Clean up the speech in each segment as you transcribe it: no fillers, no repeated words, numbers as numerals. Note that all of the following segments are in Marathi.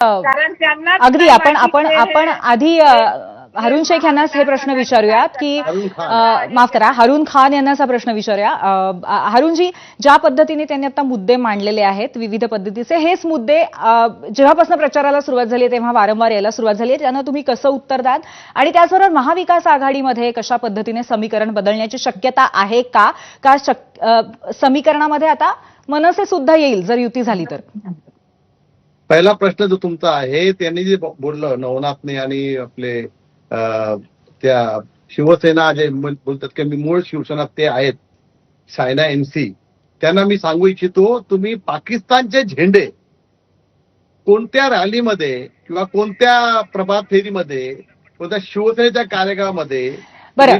कारण त्यांना अगदी आपण आपण आपण आधी हरून शेख यांनाच हे प्रश्न विचारूयात की माफ करा, हरून खान यांनाच हा प्रश्न विचारूया. हरूनजी, ज्या पद्धतीने त्यांनी आता मुद्दे मांडलेले आहेत विविध पद्धतीचे, हेच मुद्दे जेव्हापासून प्रचाराला सुरुवात झाली तेव्हा वारंवार यायला सुरुवात झाली, त्यांना तुम्ही कसं उत्तर द्याल? आणि त्याचबरोबर महाविकास आघाडीमध्ये कशा पद्धतीने समीकरण बदलण्याची शक्यता आहे का? समीकरणामध्ये आता मनसे सुद्धा येईल जर युती झाली तर? पहिला प्रश्न जो तुमचा आहे, त्यांनी जे बोललं नवनाथने आणि आपले त्या शिवसेना जे बोलतात की मी मूळ शिवसेना ते आहेत सायना एनसी, त्यांना मी सांगू इच्छितो, तुम्ही पाकिस्तानचे झेंडे कोणत्या रॅलीमध्ये किंवा कोणत्या प्रभात फेरीमध्ये कोणत्या शिवसेनेच्या कार्यक्रमामध्ये बरं,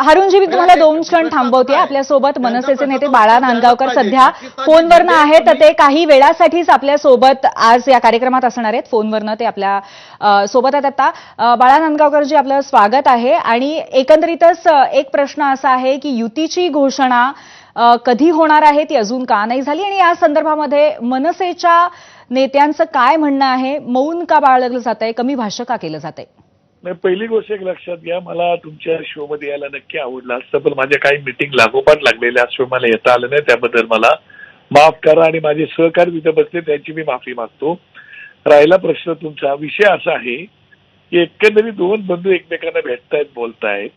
हरूनजी, मी तुम्हाला 2 क्षण थांबवते. आपल्यासोबत मनसेचे नेते बाळा नांदगावकर सध्या फोनवरनं आहेत. ते काही वेळासाठीच आपल्यासोबत आज या कार्यक्रमात असणार आहेत. फोनवरनं ते आपल्या सोबत आहेत. आता बाळा नांदगावकरजी, आपलं स्वागत आहे. आणि एकंदरीतच एक प्रश्न असा आहे की युतीची घोषणा कधी होणार आहे, ती अजून का नाही झाली, आणि या संदर्भामध्ये मनसेच्या नेत्यांचं काय म्हणणं आहे? मौन का बाळगलं जात आहे? कमी भाष्य का केलं जात आहे? नाही, पहिली गोष्ट एक लक्षात घ्या, मला तुमच्या शो मध्ये यायला नक्की आवडलं असतं, पण माझ्या काही मीटिंग लागोपाठ लागलेल्या असो मला येता आलं नाही, त्याबद्दल मला माफ करा. आणि माझे सहकारी तिथे बसले त्यांची मी माफी मागतो. राहिला प्रश्न तुमचा, विषय असा आहे की एकंदरीत 2 बंधू एकमेकांना भेटतायत, बोलतायत.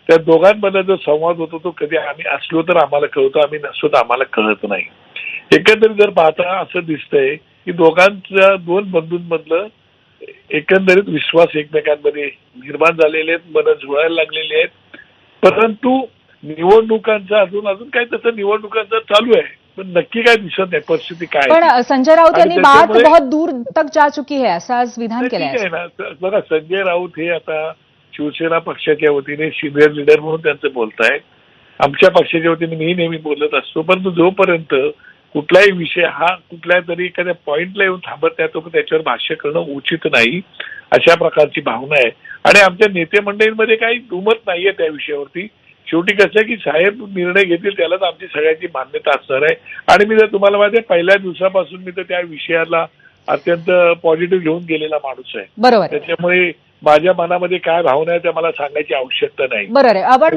त्या दोघांमध्ये जो संवाद होतो तो कधी आम्ही असलो तर आम्हाला कळतो, आम्ही नसलो तर आम्हाला कळत नाही. एकंदरीत जर पाहता असं दिसतंय की दोघांच्या 2 बंधूंमधलं एकंदरीत विश्वास एकमेकांमध्ये निर्माण झालेले आहेत, मन जुळायला लागलेले आहेत. परंतु निवडणुकांचा अजून काय तसं निवडणुकांचं चालू आहे, पण नक्की काय दिसत नाही परिस्थिती काय. पण संजय राऊत यांनी बात बहुत दूर तक जा चुकी है असं आज विधान केलं आहे ना. बघा, संजय राऊत हे आता शिवसेना पक्षाच्या वतीने सिनियर लीडर म्हणून त्यांचं बोलतायत. आमच्या पक्षाच्या वतीने मी नेहमी बोलत असतो, परंतु जोपर्यंत कुठलाही विषय हा कुठल्या तरी एखाद्या पॉइंटला येऊन थांबत नाही तो त्याच्यावर भाष्य करणं उचित नाही, अशा प्रकारची भावना आहे. आणि आमच्या नेते मंडळींमध्ये काही दुमत नाहीये त्या विषयावरती. शेवटी कसं आहे की साहेब निर्णय घेतील त्यालाच आमची सगळ्यांची मान्यता असणार आहे. आणि मी जर तुम्हाला माहिती आहे, पहिल्या दिवसापासून मी तर त्या विषयाला अत्यंत पॉझिटिव्ह घेऊन गेलेला माणूस आहे. बरोबर. त्याच्यामुळे माझ्या मनामध्ये काय भावना आहे त्या मला सांगायची आवश्यकता नाही. बरोबर आहे. आपण